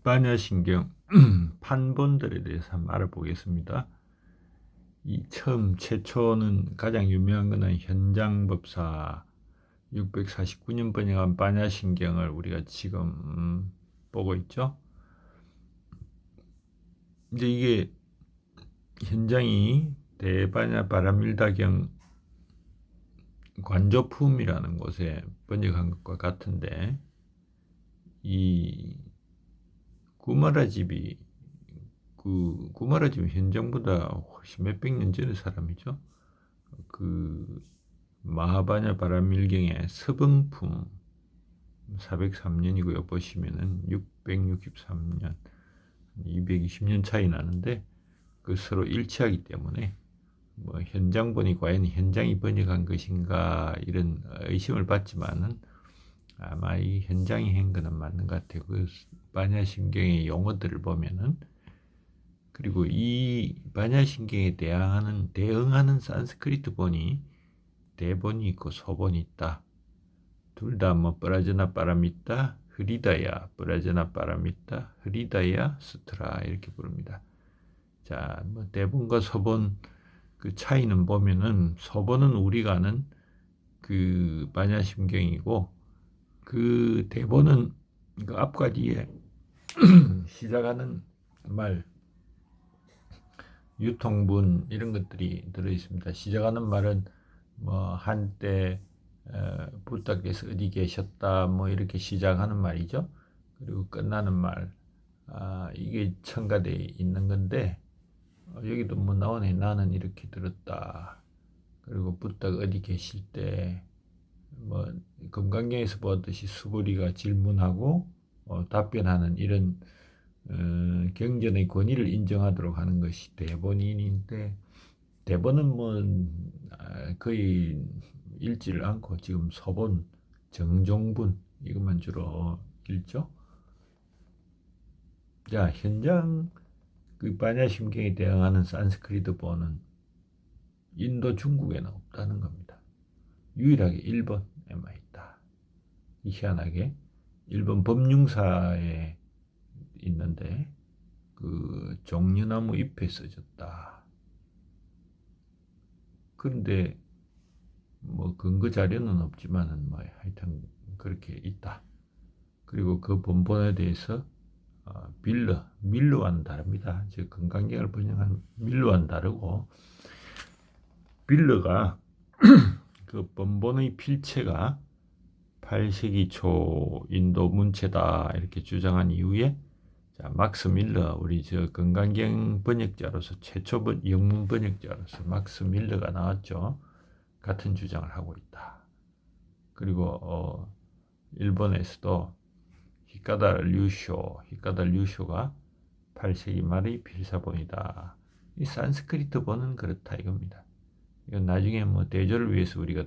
반야신경 판본들에 대해서 한번 알아보겠습니다. 이 처음 최초는 가장 유명한 것은 현장법사 649년 번역한 반야신경을 우리가 지금 보고 있죠. 이제 이게 현장이 대반야 바라밀다경 관조품이라는 곳에 번역한 것과 같은데, 이 구마라집이 구마라집 현장보다 훨씬 몇백 년 전의 사람이죠. 그 마하바냐 바라밀경의 서봉품 403년이고요. 보시면은 663년, 220년 차이 나는데 그 서로 일치하기 때문에 뭐 현장본이 과연 현장이 번역한 것인가 이런 의심을 받지만은 아마 이 현장이 한 거는 맞는 것 같아요. 그 반야신경의 용어들을 보면은. 그리고 이 반야신경에 대응하는 산스크리트 본이 대본이 있고 소본이 있다. 둘 다 뭐 브라자나 파라미타, 흐리다야, 브라자나 파라미타, 흐리다야 수트라 이렇게 부릅니다. 자, 뭐 대본과 소본 그 차이는 보면은, 소본은 우리가 아는 그 반야심경이고, 그 대본은 그 앞과 뒤에 시작하는 말, 유통분 이런 것들이 들어 있습니다. 시작하는 말은 뭐 한때 부탁께서 어디 계셨다 뭐 이렇게 시작하는 말이죠. 그리고 끝나는 말, 이게 첨가되어 있는 건데, 여기도 뭐 나오네. 나는 이렇게 들었다. 그리고 부탁 어디 계실 때 뭐 금강경에서 보았듯이 수부리가 질문하고 답변하는 이런 경전의 권위를 인정하도록 하는 것이 대본인인데, 대본은 뭐 거의 읽지를 않고 지금 서본, 정종분 이것만 주로 읽죠. 자, 현장 그 반야심경에 대응하는 산스크리트 본은 인도, 중국에는 없다는 겁니다. 유일하게 일본에만 있다. 희한하게 일본 법융사에 있는데 그 종려나무 잎에 써졌다. 그런데 뭐 근거 자료는 없지만은 뭐 하여튼 그렇게 있다. 그리고 그 본본에 대해서 밀러와는 다릅니다. 즉 건강경을 번역한 밀러와는 다르고, 밀러가 그 본본의 필체가 8세기 초 인도 문체다 이렇게 주장한 이후에, 자, 막스 밀러, 우리 저 건강경 번역자로서 최초 영문 번역자로서 막스 밀러가 나왔죠. 같은 주장을 하고 있다. 그리고 일본에서도 히카다 류쇼가 8세기 말의 필사본이다. 이 산스크리트 본은 그렇다 이겁니다. 이건 나중에 뭐 대조를 위해서 우리가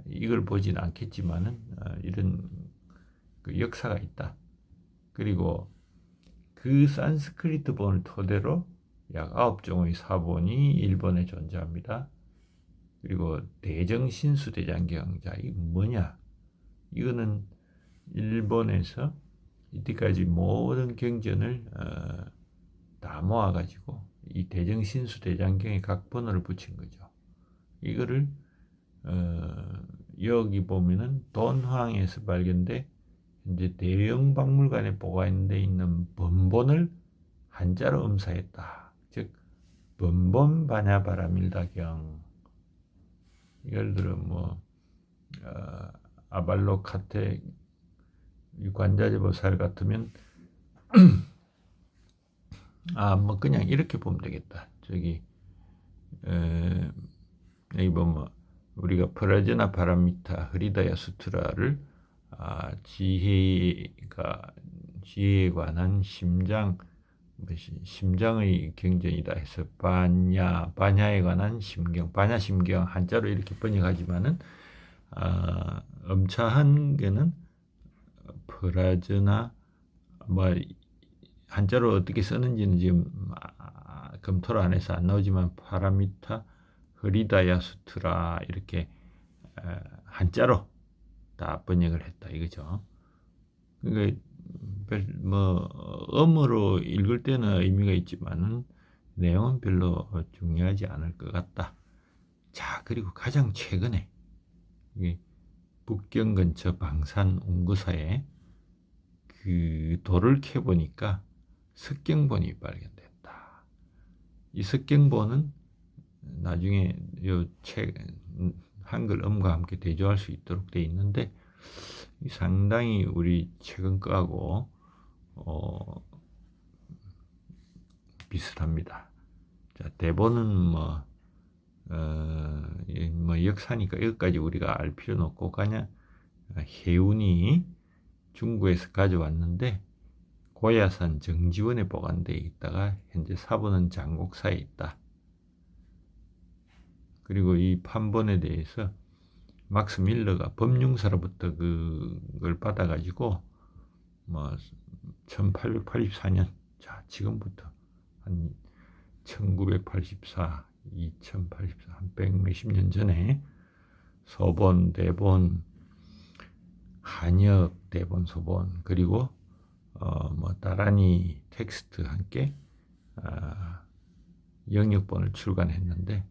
이걸 보진 않겠지만은 이런 그 역사가 있다. 그리고 그 산스크리트 본을 토대로 약 9종의 사본이 일본에 존재합니다. 그리고 대정신수대장경, 자, 이게 뭐냐? 이거는 일본에서 이때까지 모든 경전을 다 모아가지고 이 대정신수대장경에 각 번호를 붙인 거죠. 이거를 여기 보면은 돈황에서 발견돼 이제 대형 박물관에 보관돼 있는 번본을 한자로 음사했다. 즉 번본 바냐바라밀다경. 예를 들어 뭐 아발로카테 관자재보살 같으면 뭐 그냥 이렇게 보면 되겠다. 저기 여기 보면 우리가 프라제나 파라미타 흐리다야 수트라를 지혜에 관한 심장의 경전이다 해서 반야에 관한 심경, 반야심경 한자로 이렇게 번역하지만은 엄차한 게는 프라즈나 뭐 한자로 어떻게 쓰는지는 지금 검토를 안 해서 안 나오지만 파라미타 흐리다야 수트라 이렇게 한자로 다 번역을 했다 이거죠. 그러니까 뭐 음으로 읽을 때는 의미가 있지만은 내용은 별로 중요하지 않을 것 같다. 자, 그리고 가장 최근에 이게 북경 근처 방산 옹구사에 그 돌을 캐보니까 석경본이 발견됐다. 이 석경본은 나중에 요 책 한글 음과 함께 대조할 수 있도록 돼 있는데 상당히 우리 최근 거하고 비슷합니다. 자, 대본은 뭐 역사니까 여기까지 우리가 알 필요는 없고 그냥 해운이 중국에서 가져왔는데 고야산 정지원에 보관되어 있다가 현재 사보는 장곡사에 있다. 그리고 이 판본에 대해서 막스 밀러가 법융사로부터 그걸 받아가지고 뭐 1884년, 자 지금부터 한 1984, 2084, 한 100몇십 년 전에 소본, 대본, 한역, 대본, 소본 그리고 뭐 나란히 텍스트 함께 영역본을 출간했는데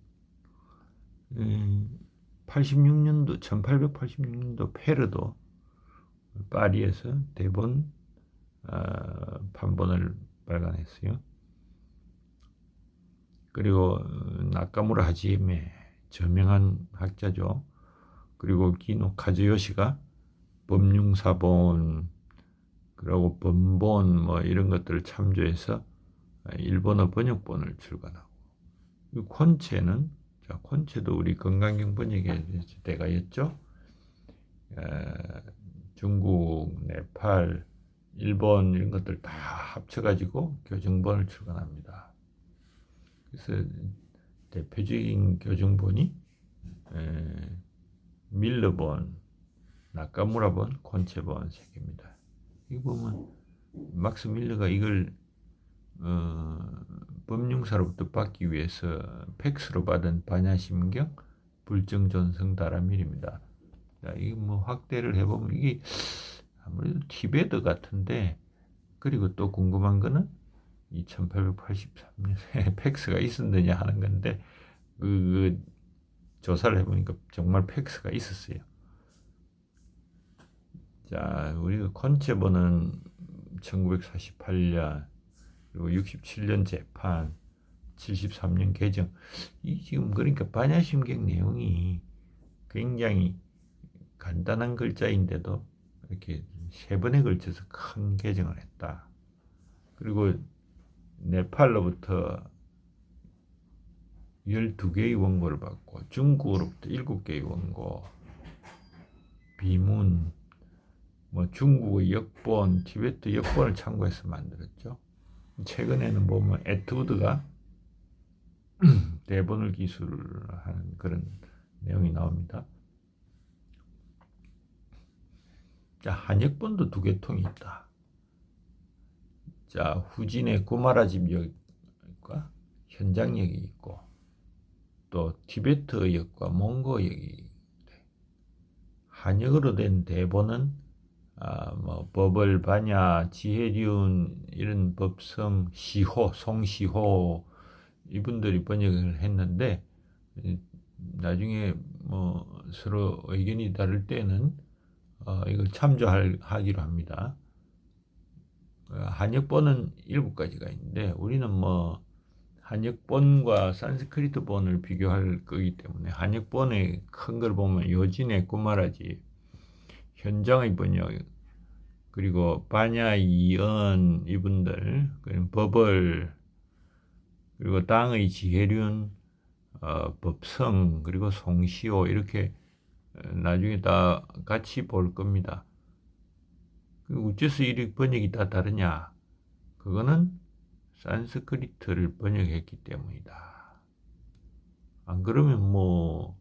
86년도 1886년도 페르도 파리에서 대본 판본을 발간했어요. 그리고 나카무라 하지메 저명한 학자죠. 그리고 기노 카즈요시가 법융사본 그리고 번본 뭐 이런 것들을 참조해서 일본어 번역본을 출간하고 콘체는 자 콘체도 우리 건강경 번역의 대가였죠. 중국, 네팔, 일본 이런 것들 다 합쳐가지고 교정본을 출간합니다. 그래서 대표적인 교정본이 밀러본, 나카무라본, 콘체본 세 개입니다. 이거 보면 막스 밀러가 이걸 법융사로부터 받기 위해서 팩스로 받은 반야심경 불정존성 다라밀입니다. 자, 이거 뭐 확대를 해보면 이게 아무래도 티베트 같은데 그리고 또 궁금한 거는 2883년에 팩스가 있었느냐 하는 건데 그 조사를 해보니까 정말 팩스가 있었어요. 자, 우리가 콘체본은 1948년 그리고 67년 재판, 73년 개정. 이 지금 그러니까 반야심경 내용이 굉장히 간단한 글자인데도 이렇게 세 번에 걸쳐서 큰 개정을 했다. 그리고 네팔로부터 12개의 원고를 받고 중국으로부터 7개의 원고, 비문, 뭐 중국의 역본, 티베트 역본을 참고해서 만들었죠. 최근에는 보면 에투드가 대본을 기술하는 그런 내용이 나옵니다. 자, 한역본도 두 개 통이 있다. 자, 후진의 구마라집 역과 현장역이 있고 또 티베트 역과 몽고 역이 한역으로 된 대본은 뭐 법을 반야, 지혜륜 이런 법성, 시호, 송시호 이분들이 번역을 했는데 나중에 뭐 서로 의견이 다를 때는 이걸 참조하기로 합니다. 한역본은 7가지가 있는데 우리는 뭐 한역본과 산스크리트본을 비교할 거기 때문에 한역본의 큰 걸 보면 요진의 구마라지, 현장의 번역, 그리고 반야 이언 이분들, 그리고 버벌, 그리고 당의 지혜륜, 법성, 그리고 송시호 이렇게 나중에 다 같이 볼 겁니다. 어째서 이 번역이 다 다르냐? 그거는 산스크리트를 번역했기 때문이다. 안 그러면 뭐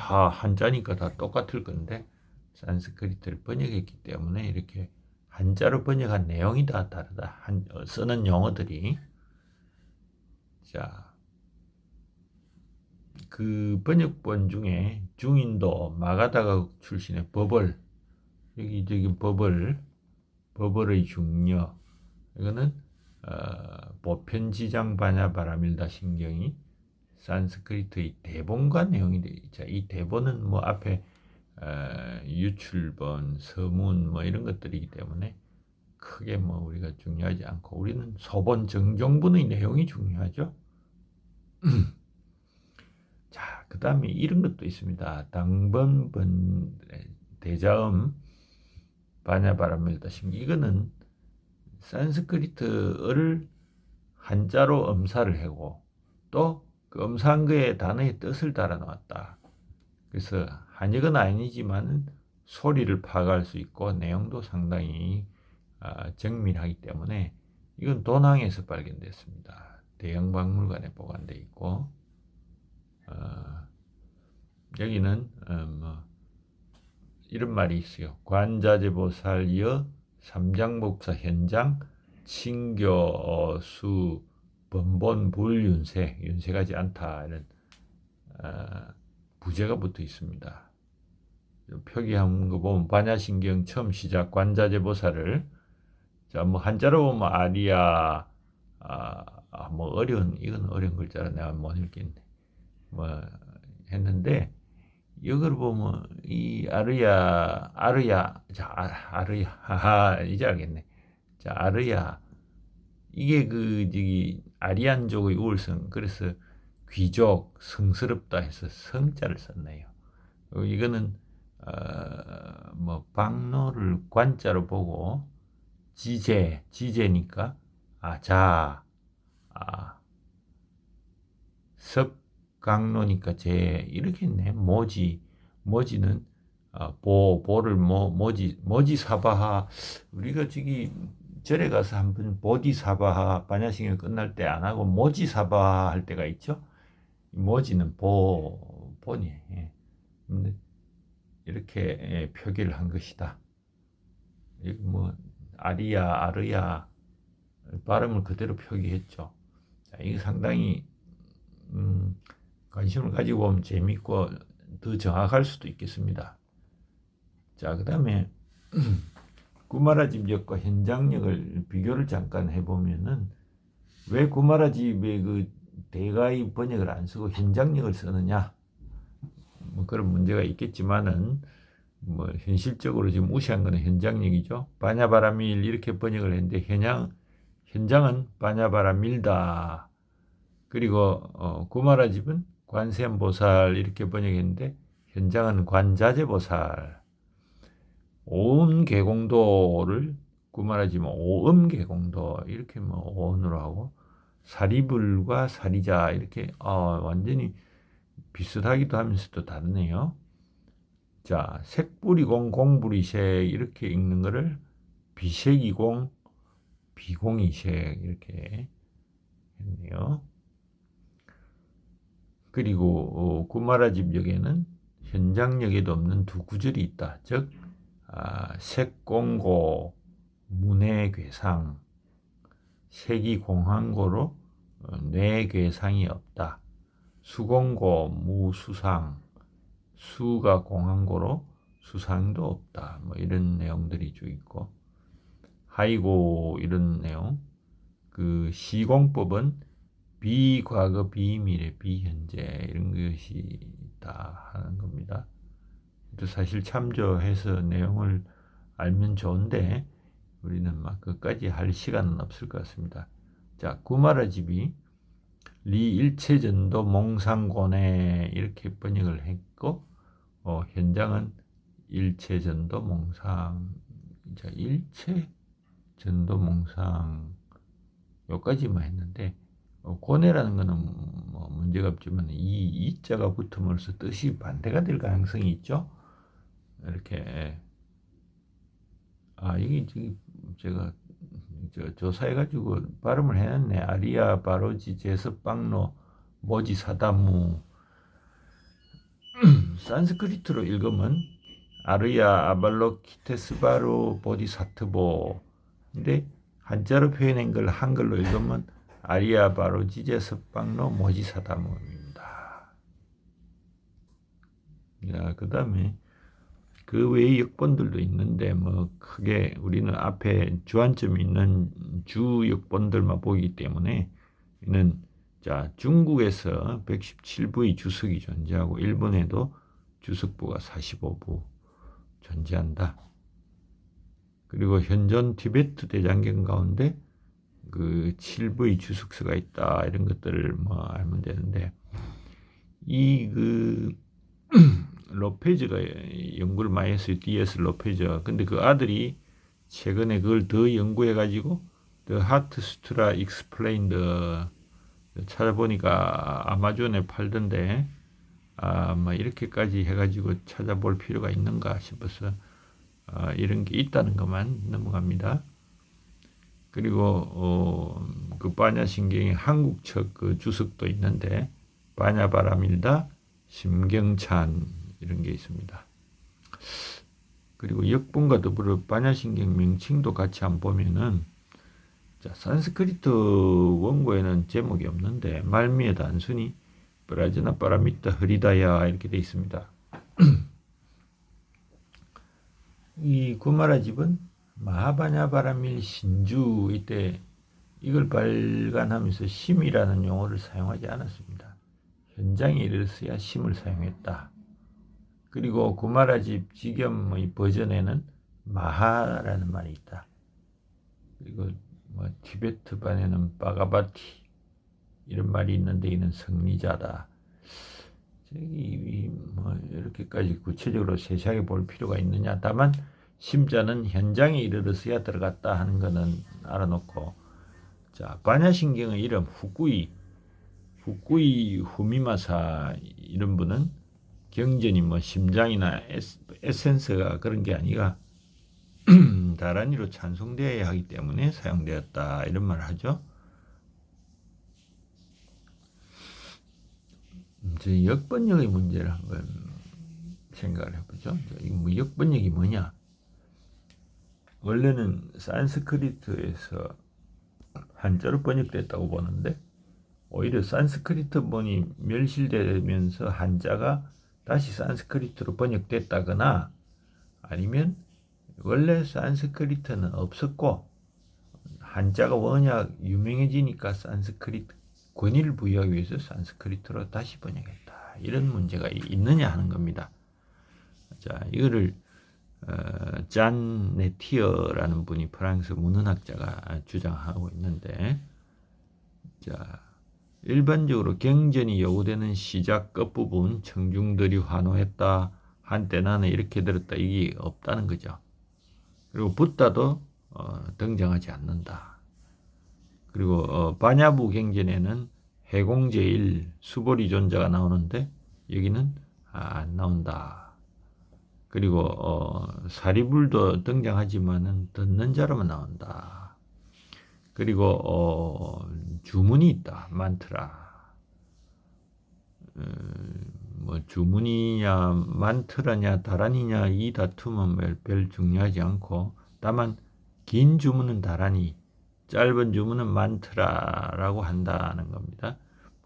다 한자니까 다 똑같을 건데 산스크리트를 번역했기 때문에 이렇게 한자로 번역한 내용이 다 다르다. 쓰는 용어들이. 자, 그 번역본 중에 중인도 마가다가 출신의 버벌 여기 저기 버벌의 중력, 이거는 보편지장 반야바라밀다 신경이 산스크리트의 대본과 내용이 되어 있죠. 이 대본은 뭐 앞에 유출본, 서문 뭐 이런 것들이기 때문에 크게 뭐 우리가 중요하지 않고, 우리는 서본 정종분의 내용이 중요하죠. 자, 그 다음에 이런 것도 있습니다. 당번번 대자음 바냐바라밀다 신기, 이거는 산스크리트어를 한자로 음사를 하고 또 그 음사한 거에 단어의 뜻을 달아 놓았다. 그래서 한역은 아니지만 소리를 파악할 수 있고 내용도 상당히 정밀하기 때문에 이건 도낭에서 발견됐습니다. 대형박물관에 보관되어 있고, 여기는 뭐 이런 말이 있어요. 관자재보살여 삼장법사 현장 친교수 번본 불윤세, 윤세가지 않다, 이런 부제가 붙어 있습니다. 표기한 거 보면 반야신경 처음 시작 관자재보살을, 자, 뭐 한자로 보면 아리아, 뭐 이건 어려운 글자라 내가 못 읽겠네. 뭐 했는데, 이걸 보면 이 아르야, 이제 알겠네. 자, 아르야, 이게 그 저기 아리안족의 우월성, 그래서 귀족, 성스럽다 해서 성자를 썼네요. 이거는 뭐 박노를 관자로 보고 지제니까 섭강로니까 제 이렇게 했네. 모지는 보를 모지사바하. 우리가 저기 절에 가서 한번 보디사바하 반야신경 끝날 때 안 하고 모지사바하 할 때가 있죠. 모지는 본이. 예. 이렇게 표기를 한 것이다. 뭐 아르야 발음을 그대로 표기했죠. 자, 이게 상당히 관심을 가지고 보면 재밌고 더 정확할 수도 있겠습니다. 자, 그 다음에 구마라집역과 현장역을 비교를 잠깐 해보면은, 왜 구마라집의 그 대가의 번역을 안 쓰고 현장역을 쓰느냐, 뭐 그런 문제가 있겠지만은, 뭐 현실적으로 지금 무시한 거는 현장역이죠. 바냐바라밀 이렇게 번역을 했는데 현장은 바냐바라밀다. 그리고 구마라집은 관세음보살 이렇게 번역했는데 현장은 관자재보살. 오음계공도를 구마라집은 오음계공도 이렇게 뭐 오음으로 하고, 사리불과 사리자 이렇게 완전히 비슷하기도 하면서도 다르네요. 자, 색불이공 공불이색 이렇게 읽는 거를 비색이공 비공이색 이렇게 했네요. 그리고 구마라집역에는 현장역에도 없는 두 구절이 있다. 즉 색공고 문해괴상, 색이 공한고로 뇌괴상이 없다. 수공고 무수상, 수가 공한고로 수상도 없다. 뭐 이런 내용들이 쭉 있고, 하이고 이런 내용. 그 시공법은 비과거, 비미래, 비현재 이런 것이 다 하는 겁니다. 또 사실 참조해서 내용을 알면 좋은데 우리는 막 그까지 할 시간은 없을 것 같습니다. 자, 구마라집이 리일체전도 몽상고네 이렇게 번역을 했고, 현장은 일체전도 몽상. 자, 일체전도 몽상 여기까지만 했는데, 고뇌라는 거는 뭐 문제가 없지만 이자가 붙음으로써 뜻이 반대가 될 가능성이 있죠. 이렇게 이게 제가 조사해가지고 발음을 해놨네. 아리아 바로지 제습방로 모지 사다무. 산스크리트로 읽으면 아르야 아발로키테스바로 보디사트보. 근데 한자로 표현한 걸 한글로 읽으면 아리아 바로지 제습방로 모지 사다무입니다. 그 다음에 그 외의 역본들도 있는데 뭐 크게 우리는 앞에 주안점이 있는 주 역본들만 보기 때문에 이는 자 중국에서 117부의 주석이 존재하고 일본에도 주석부가 45부 존재한다. 그리고 현존 티베트 대장경 가운데 그 7부의 주석서가 있다. 이런 것들을 뭐 알면 되는데 이 그 로페즈가 연구를 많이 했어요. DS 로페즈가. 근데 그 아들이 최근에 그걸 더 연구해가지고 The Heart Sutra Explained 찾아보니까 아마존에 팔던데 뭐 이렇게까지 해가지고 찾아볼 필요가 있는가 싶어서 이런 게 있다는 것만 넘어갑니다. 그리고 그 반야신경의 한국적 그 주석도 있는데 반야바라밀다, 심경찬 이런 게 있습니다. 그리고 역본과 더불어 반야신경 명칭도 같이 안 보면은 자, 산스크리트 원고에는 제목이 없는데 말미에 단순히 브라즈나 파라미타 흐리다야 이렇게 돼 있습니다. 이 구마라집은 마하바냐바라밀 신주 이때 이걸 발간하면서 심이라는 용어를 사용하지 않았습니다. 현장에 이르렀어야 심을 사용했다. 그리고 구마라집 지겸의 버전에는 마하라는 말이 있다. 그리고 뭐 티베트반에는 바가바티 이런 말이 있는데 이는 성리자다. 저기 뭐 이렇게까지 구체적으로 세세하게 볼 필요가 있느냐. 다만 심자는 현장에 이르렀어야 들어갔다 하는 것은 알아놓고 자 반야신경의 이름 후쿠이 후미마사 이런 분은 경전이 뭐 심장이나 에센스가 그런 게 아니라 다란이로 찬송되어야 하기 때문에 사용되었다 이런 말을 하죠. 이제 역번역의 문제를 한번 생각을 해보죠. 뭐 역번역이 뭐냐? 원래는 산스크리트에서 한자로 번역됐다고 보는데 오히려 산스크리트본이 멸실되면서 한자가 다시 산스크리트로 번역됐다거나 아니면 원래 산스크리트는 없었고 한자가 워낙 유명해지니까 산스크리트 권위를 부여하기 위해서 산스크리트로 다시 번역했다. 이런 문제가 있느냐 하는 겁니다. 자, 이거를 잔 네티어라는 분이 프랑스 문헌학자가 주장하고 있는데 자, 일반적으로 경전이 요구되는 시작 끝부분 청중들이 환호했다. 한때 나는 이렇게 들었다. 이게 없다는 거죠. 그리고 붓다도 등장하지 않는다. 그리고 반야부 경전에는 해공제일 수보리존자가 나오는데 여기는 안 나온다. 그리고 사리불도 등장하지만은 듣는 자로만 나온다. 그리고 주문이 있다. 만트라. 뭐 주문이냐 만트라냐 다란이냐 이 다툼은 별 중요하지 않고 다만 긴 주문은 다란이 짧은 주문은 만트라라고 한다는 겁니다.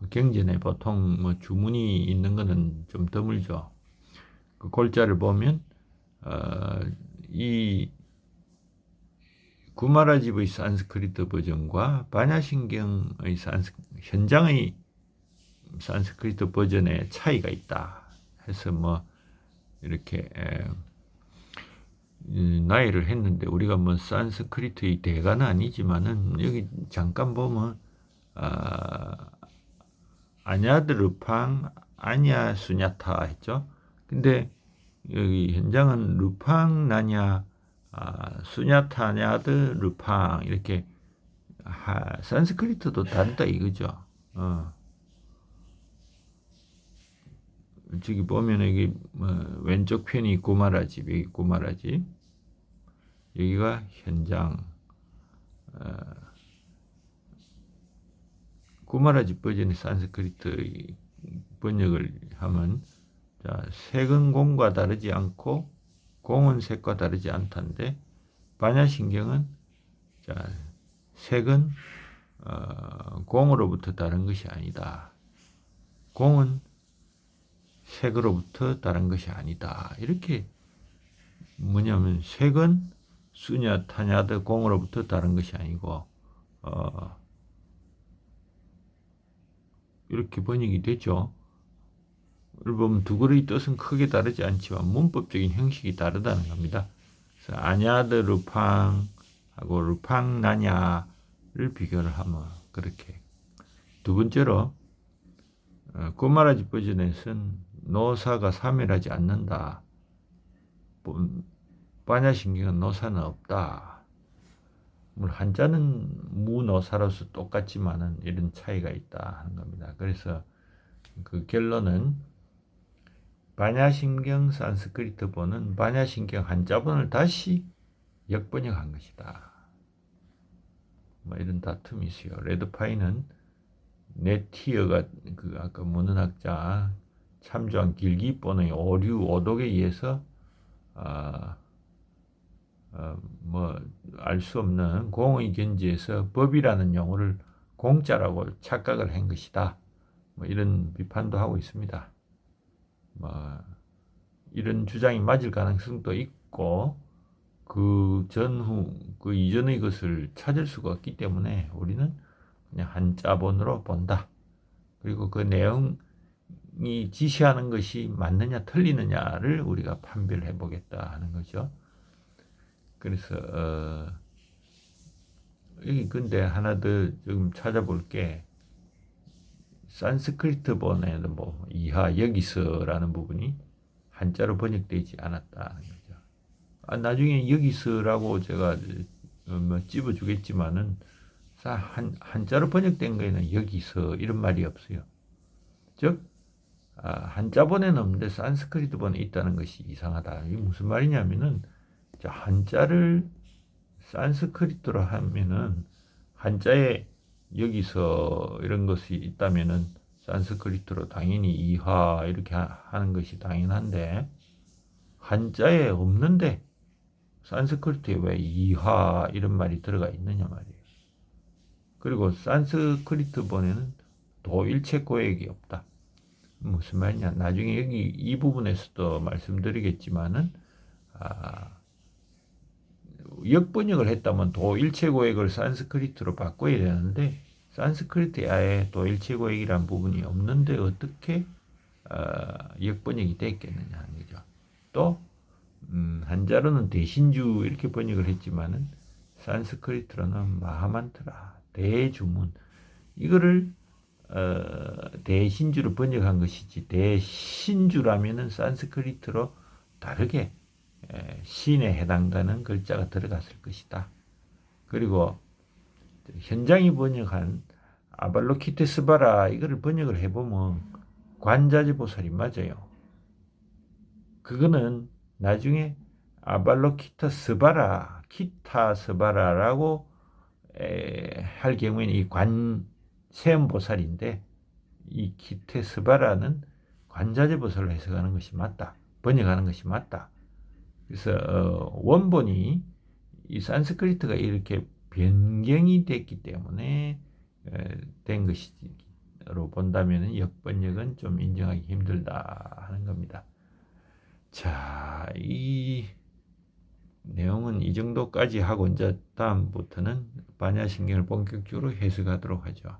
경전에 보통 뭐 주문이 있는 것은 좀 드물죠. 그 골자를 보면 이 구마라집의 산스크리트 버전과 반야신경의 현장의 산스크리트 버전의 차이가 있다 해서 뭐 이렇게 나열을 했는데 우리가 뭐 산스크리트의 대가는 아니지만은 여기 잠깐 보면 아냐드르팡 아냐 수냐타 했죠. 근데 여기 현장은 루팡 나냐 수냐타냐드 루팡 이렇게 산스크리트도 다르다 이거죠. 저기 보면 여기 뭐 왼쪽 편이 구마라집 여기 구마라집 여기가 현장 구마라집 버전의 산스크리트 번역을 하면 자, 색은 공과 다르지 않고 공은 색과 다르지 않다는데 반야신경은 자, 색은 공으로부터 다른 것이 아니다. 공은 색으로부터 다른 것이 아니다. 이렇게 뭐냐면 색은 수냐 타냐드 공으로부터 다른 것이 아니고 이렇게 번역이 되죠. 이를 보면 두 글의 뜻은 크게 다르지 않지만 문법적인 형식이 다르다는 겁니다. 그래서 아냐드 르팡하고 르팡 나냐를 비교를 하면 그렇게. 두 번째로 꼬마라지 버전에서는 노사가 사멸하지 않는다. 반야신경은 노사는 없다. 물론 한자는 무노사로서 똑같지만은 이런 차이가 있다 하는 겁니다. 그래서 그 결론은 반야신경 산스크리트본은 반야신경 한자본을 다시 역번역한 것이다. 뭐 이런 다툼이 있어요. 레드파이는 네티어가 그 아까 문헌학자 참조한 길기본의 오류 오독에 의해서 뭐 알 수 없는 공의 견지에서 법이라는 용어를 공짜라고 착각을 한 것이다. 뭐 이런 비판도 하고 있습니다. 뭐 이런 주장이 맞을 가능성도 있고 그 전후 그 이전의 것을 찾을 수가 없기 때문에 우리는 그냥 한자본으로 본다. 그리고 그 내용이 지시하는 것이 맞느냐 틀리느냐를 우리가 판별을 해보겠다 하는 거죠. 그래서 여기 근데 하나 더 좀 찾아볼게. 산스크리트본에는 뭐 이하 여기서라는 부분이 한자로 번역되지 않았다는 거죠. 나중에 여기서라고 제가 뭐 찝어주겠지만은 한자로 번역된 거에는 여기서 이런 말이 없어요. 즉 한자본에는 없는데 산스크리트본에 있다는 것이 이상하다. 이게 무슨 말이냐면은 한자를 산스크리트로 하면은 한자에 여기서 이런 것이 있다면은 산스크리트로 당연히 이하 이렇게 하는 것이 당연한데 한자에 없는데 산스크리트에 왜 이하 이런 말이 들어가 있느냐 말이에요. 그리고 산스크리트본에는 도일체고액이 없다. 무슨 말이냐? 나중에 여기 이 부분에서도 말씀드리겠지만은 역번역을 했다면 도일체고액을 산스크리트로 바꿔야 되는데 산스크리트에 아예 도일체고액이란 부분이 없는데 어떻게 역번역이 됐겠느냐 하는 거죠. 또 한자로는 대신주 이렇게 번역을 했지만은 산스크리트로는 마하만트라 대주문 이거를 대신주로 번역한 것이지 대신주라면은 산스크리트로 다르게 신에 해당되는 글자가 들어갔을 것이다. 그리고 현장이 번역한 아발로키테스바라 이거를 번역을 해보면 관자재보살이 맞아요. 그거는 나중에 아발로키타스바라 키타스바라라고 할 경우에는 이 관세음보살인데 이 키테스바라는 관자재보살로 해석하는 것이 맞다. 번역하는 것이 맞다. 그래서 원본이 이 산스크리트가 이렇게 변경이 됐기 때문에 된 것으로 본다면 역번역은 좀 인정하기 힘들다 하는 겁니다. 자, 이 내용은 이 정도까지 하고 이제 다음부터는 반야신경을 본격적으로 해석하도록 하죠.